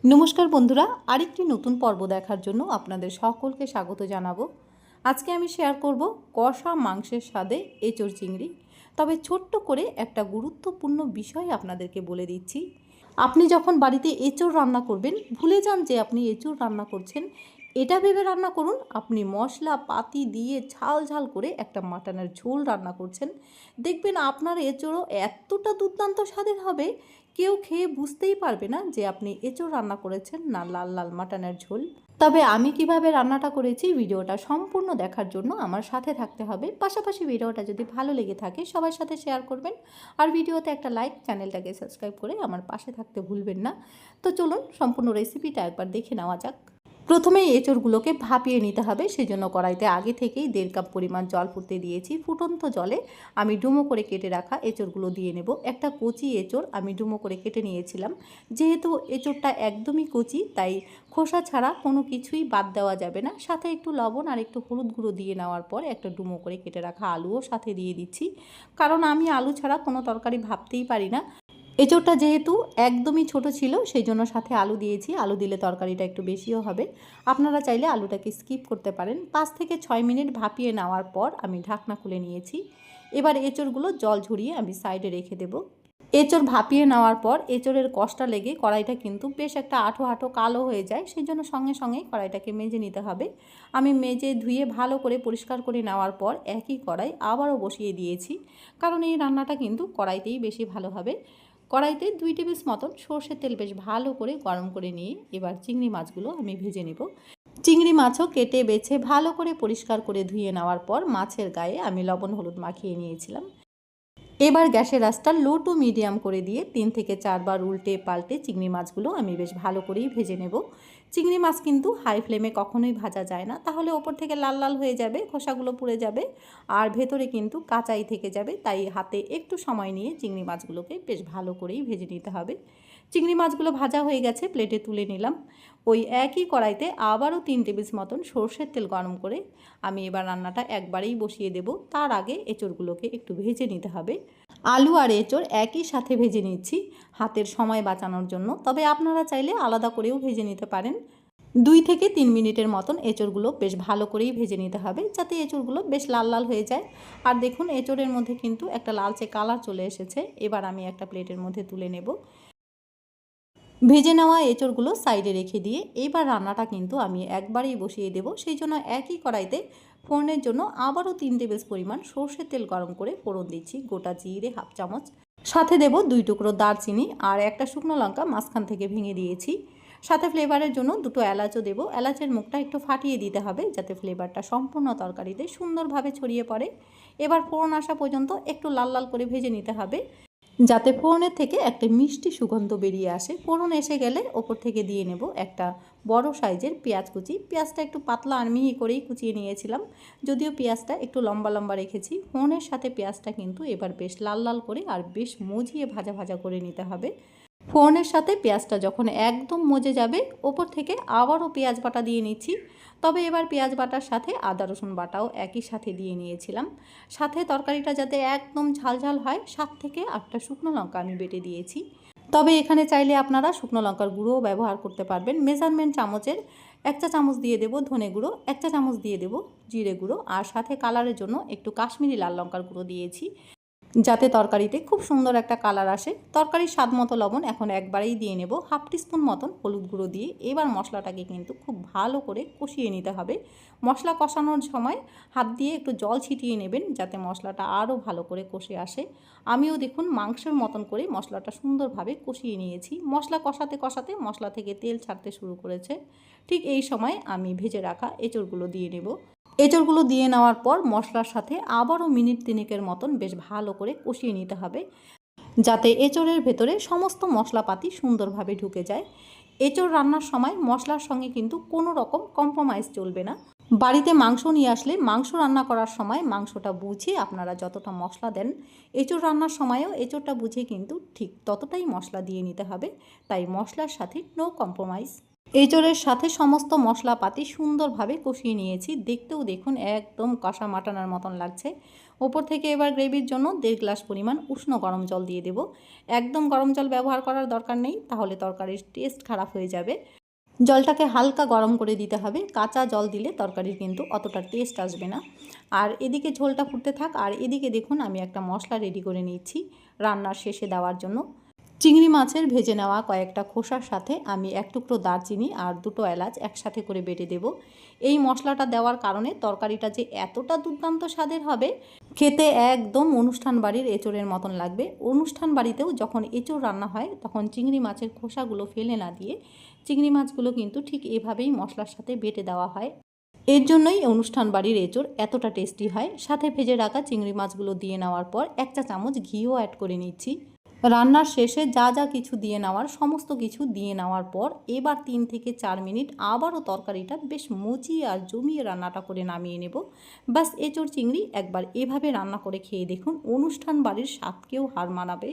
নমস্কার বন্ধুরা, আরেকটি নতুন পর্ব দেখার জন্য আপনাদের সকলকে স্বাগত জানাবো। আজকে আমি শেয়ার করব কষা মাংসের স্বাদে এঁচোড় চিংড়ি। তবে ছোট্ট করে একটা গুরুত্বপূর্ণ বিষয় আপনাদেরকে বলে দিচ্ছি। আপনি যখন বাড়িতে এঁচোড় রান্না করবেন, ভুলে যান যে আপনি এঁচোড় রান্না করছেন। এটা ভেবে রান্না করুন আপনি মশলা পাতি দিয়ে ঝাল ঝাল করে একটা মাটনের ঝোল রান্না করছেন। দেখবেন আপনার এঁচোড়ও এতটা দুর্দান্ত স্বাদের হবে, কেউ খেয়ে বুঝতেই পারবে না যে আপনি এঁচোড় রান্না করেছেন না লাল লাল মাটনের ঝোল। তবে আমি কিভাবে রান্নাটা করেছি ভিডিওটা সম্পূর্ণ দেখার জন্য আমার সাথে থাকতে হবে। পাশাপাশি ভিডিওটা যদি ভালো লেগে থাকে সবার সাথে শেয়ার করবেন, আর ভিডিওতে একটা লাইক, চ্যানেলটাকে সাবস্ক্রাইব করে আমার পাশে থাকতে ভুলবেন না। তো চলুন সম্পূর্ণ রেসিপিটা একবার দেখে নেওয়া যাক। প্রথমে এঁচোড়গুলোকে ভাপিয়ে নিতে হবে, সেজন্য কড়াইতে আগে থেকেই 1.5 কাপ পরিমাণ জল ফুটতে দিয়েছি। ফুটন্ত জলে আমি ডুমো করে কেটে রাখা এঁচোড়গুলো দিয়ে নেব। একটা কচি এঁচোড় আমি ডুমো করে কেটে নিয়েছিলাম। যেহেতু এঁচোড়টা একদমই কচি, তাই খোসা ছাড়া কোনো কিছুই বাদ দেওয়া যাবে না। সাথে একটু লবণ আর একটু হলুদ গুঁড়ো দিয়ে নেওয়ার পর একটা ডুমো করে কেটে রাখা আলুও সাথে দিয়ে দিচ্ছি, কারণ আমি আলু ছাড়া কোনো তরকারি ভাবতেই পারি না। এঁচোড়টা যেহেতু একদমই ছোট ছিল, সেই জন্য সাথে আলু দিয়েছি। আলু দিলে তরকারিটা একটু বেশিও হবে। আপনারা চাইলে আলুটাকে স্কিপ করতে পারেন। 5 থেকে 6 মিনিট ভাপিয়ে নেওয়ার পর আমি ঢাকনা খুলে নিয়েছি। এবার এঁচোড়গুলো জল ঝরিয়ে আমি সাইডে রেখে দেব। এঁচোড় ভাপিয়ে নেওয়ার পর এঁচোড়ের কষটা লেগে কড়াইটা কিন্তু বেশ একটা আঠো আঠো কালো হয়ে যায়, সেই জন্য সঙ্গে সঙ্গেই কড়াইটাকে মেজে নিতে হবে। আমি মেজে ধুয়ে ভালো করে পরিষ্কার করে নেওয়ার পর একই কড়াই আবারও বসিয়ে দিয়েছি, কারণ এই রান্নাটা কিন্তু কড়াইতেই বেশি ভালো হবে। কড়াইতে 2 টেবিল মতন সর্ষের তেল বেশ ভালো করে গরম করে নিয়ে এবার চিংড়ি মাছগুলো আমি ভেজে নেব। চিংড়ি মাছও কেটে বেছে ভালো করে পরিষ্কার করে ধুয়ে নেওয়ার পর মাছের গায়ে আমি লবণ হলুদ মাখিয়ে নিয়েছিলাম। এবার গ্যাসের আঁচটা লো টু মিডিয়াম করে দিয়ে 3 থেকে 4 বার উল্টে পাল্টে চিংড়ি মাছগুলো আমি বেশ ভালো করেই ভেজে নেব। চিংড়ি মাছ কিন্তু হাই ফ্লেমে কখনোই ভাজা যায় না, তাহলে ওপর থেকে লাল লাল হয়ে যাবে, খোসাগুলো পুড়ে যাবে আর ভেতরে কিন্তু কাঁচাই থেকে যাবে। তাই হাতে একটু সময় নিয়ে চিংড়ি মাছগুলোকে বেশ ভালো করেই ভেজে নিতে হবে। চিংড়ি মাছগুলো ভাজা হয়ে গেছে, প্লেটে তুলে নিলাম। ওই একই কড়াইতে আবারও 3 টেবিল মতন সর্ষের তেল গরম করে আমি এবার রান্নাটা একবারেই বসিয়ে দেব। তার আগে এঁচোড়গুলোকে একটু ভেজে নিতে হবে। আলু আর এঁচোড় একই সাথে ভেজে নিচ্ছি হাতের সময় বাঁচানোর জন্য, তবে আপনারা চাইলে আলাদা করেও ভেজে নিতে পারেন। 2 থেকে 3 মিনিটের মতন এঁচোড়গুলো বেশ ভালো করেই ভেজে নিতে হবে, যাতে এঁচোড়গুলো বেশ লাল লাল হয়ে যায়। আর দেখুন এঁচোড়ের মধ্যে কিন্তু একটা লালচে কালার চলে এসেছে। এবার আমি একটা প্লেটের মধ্যে তুলে নেব। ভেজে নেওয়া এঁচোড়গুলো সাইডে রেখে দিয়ে এবার রান্নাটা কিন্তু আমি একবারেই বসিয়ে দেব। সেই জন্য একই কড়াইতে ফোড়নের জন্য আবারও 3 টেবিল পরিমাণ সর্ষের তেল গরম করে ফোড়ন দিচ্ছি। গোটা জিরে হাফ চামচ, সাথে দেব 2 টুকরো দারচিনি আর একটা শুকনো লঙ্কা মাঝখান থেকে ভেঙে দিয়েছি। সাথে ফ্লেভারের জন্য 2টো এলাচও দেব। এলাচের মুখটা একটু ফাটিয়ে দিতে হবে, যাতে ফ্লেভারটা সম্পূর্ণ তরকারিতে সুন্দরভাবে ছড়িয়ে পড়ে। এবার ফোড়ন আসা পর্যন্ত একটু লাল লাল করে ভেজে নিতে হবে, যাতে ফোড়নের থেকে একটা মিষ্টি সুগন্ধ বেরিয়ে আসে। ফোড়ন এসে গেলে ওপর থেকে দিয়ে নেব একটা বড় সাইজের পেঁয়াজ কুচি। পেঁয়াজটা একটু পাতলা আর মিহি করেই কুচিয়ে নিয়েছিলাম, যদিও পেঁয়াজটা একটু লম্বা লম্বা রেখেছি। ফোড়নের সাথে পেঁয়াজটা কিন্তু এবার বেশ লাল লাল করে আর বেশ মজিয়ে ভাজা ভাজা করে নিতে হবে। ফোড়নের সাথে পেঁয়াজটা যখন একদম মজে যাবে, ওপর থেকে আবারও পেঁয়াজ বাটা দিয়ে নিচ্ছি। তবে এবার পেঁয়াজ বাটার সাথে আদা রসুন বাটাও একই সাথে দিয়ে নিয়েছিলাম। সাথে তরকারিটা যাতে একদম ঝাল ঝাল হয়, 7 থেকে 8টা শুকনো লঙ্কা আমি বেটে দিয়েছি। তবে এখানে চাইলে আপনারা শুকনো লঙ্কার গুঁড়োও ব্যবহার করতে পারবেন। মেজারমেন্ট চামচের 1 চা চামচ দিয়ে দেবো ধনে গুঁড়ো, 1 চা চামচ দিয়ে দেবো জিরে গুঁড়ো, আর সাথে কালারের জন্য একটু কাশ্মীরি লাল লঙ্কার গুঁড়ো দিয়েছি, যাতে তরকারিতে খুব সুন্দর একটা কালার আসে। তরকারির স্বাদ মতো লবণ এখন একবারেই দিয়ে নেব। হাফ টিস্পুন মতন হলুদ গুঁড়ো দিয়ে এবার মশলাটাকে কিন্তু খুব ভালো করে কষিয়ে নিতে হবে। মশলা কষানোর সময় হাত দিয়ে একটু জল ছিটিয়ে নেবেন, যাতে মশলাটা আরও ভালো করে কষে আসে। আমিও দেখুন মাংসের মতন করে মশলাটা সুন্দরভাবে কষিয়ে নিয়েছি। মশলা কষাতে কষাতে মশলা থেকে তেল ছাড়তে শুরু করেছে। ঠিক এই সময় আমি ভেজে রাখা এঁচোড়গুলো দিয়ে নেব। এঁচোড়গুলো দিয়ে নেওয়ার পর মশলার সাথে আবারও মিনিট 3-এর মতন বেশ ভালো করে কষিয়ে নিতে হবে, যাতে এঁচোড়ের ভেতরে সমস্ত মশলাপাতি সুন্দরভাবে ঢুকে যায়। এঁচোড় রান্নার সময় মশলার সঙ্গে কিন্তু কোনো রকম কম্প্রোমাইজ চলবে না। বাড়িতে মাংস নিয়ে আসলে মাংস রান্না করার সময় মাংসটা বুঝে আপনারা যতটা মশলা দেন, এঁচোড় রান্নার সময়ও এঁচোড়টা বুঝে কিন্তু ঠিক ততটাই মশলা দিয়ে নিতে হবে। তাই মশলার সাথে নো কম্প্রোমাইজ। এঁচোড়ের সাথে সমস্ত মশলাপাতি সুন্দরভাবে কষিয়ে নিয়েছি। দেখতেও দেখুন একদম কষা মাটানোর মতন লাগছে। ওপর থেকে এবার গ্রেভির জন্য 1.5 গ্লাস পরিমাণ উষ্ণ গরম জল দিয়ে দেব। একদম গরম জল ব্যবহার করার দরকার নেই, তাহলে তরকারির টেস্ট খারাপ হয়ে যাবে। জলটাকে হালকা গরম করে দিতে হবে, কাঁচা জল দিলে তরকারির কিন্তু অতটা টেস্ট আসবে না। আর এদিকে ঝোলটা ফুটতে থাক, আর এদিকে দেখুন আমি একটা মশলা রেডি করে নিচ্ছি রান্নার শেষে দেওয়ার জন্য। চিংড়ি মাছের ভেজে নেওয়া কয়েকটা খোসার সাথে আমি 1 টুকরো দারচিনি আর 2টো এলাচ একসাথে করে বেটে দেব। এই মশলাটা দেওয়ার কারণে তরকারিটা যে এতটা দুর্দান্ত স্বাদের হবে, খেতে একদম অনুষ্ঠান বাড়ির এঁচোড়ের মতন লাগবে। অনুষ্ঠান বাড়িতেও যখন এঁচোড় রান্না হয় তখন চিংড়ি মাছের খোসাগুলো ফেলে না দিয়ে চিংড়ি মাছগুলো কিন্তু ঠিক এভাবেই মশলার সাথে বেটে দেওয়া হয়। এর জন্যই অনুষ্ঠান বাড়ির এঁচোড় এতটা টেস্টি হয়। সাথে ভেজে রাখা চিংড়ি মাছগুলো দিয়ে নেওয়ার পর 1 চা চামচ ঘিও অ্যাড করে নিচ্ছি। রান্নার শেষে যা যা কিছু দিয়ে নেওয়ার সমস্ত কিছু দিয়ে নেওয়ার পর এবার 3 থেকে 4 মিনিট আবারও তরকারিটা বেশ মুচিয়ে আর জমিয়ে রান্নাটা করে নামিয়ে নেব। ব্যাস, এঁচোড় চিংড়ি একবার এভাবে রান্না করে খেয়ে দেখুন, অনুষ্ঠান বাড়ির স্বাদকেও হার মানাবে।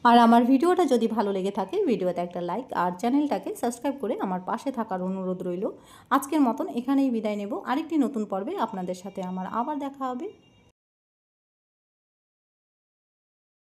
আর আমার ভিডিওটা যদি ভালো লেগে থাকে ভিডিওতে একটা লাইক আর চ্যানেলটাকে সাবস্ক্রাইব করে আমার পাশে থাকার অনুরোধ রইল। আজকের মতন এখানেই বিদায় নেব। আরেকটি নতুন পর্বে আপনাদের সাথে আমার আবার দেখা হবে।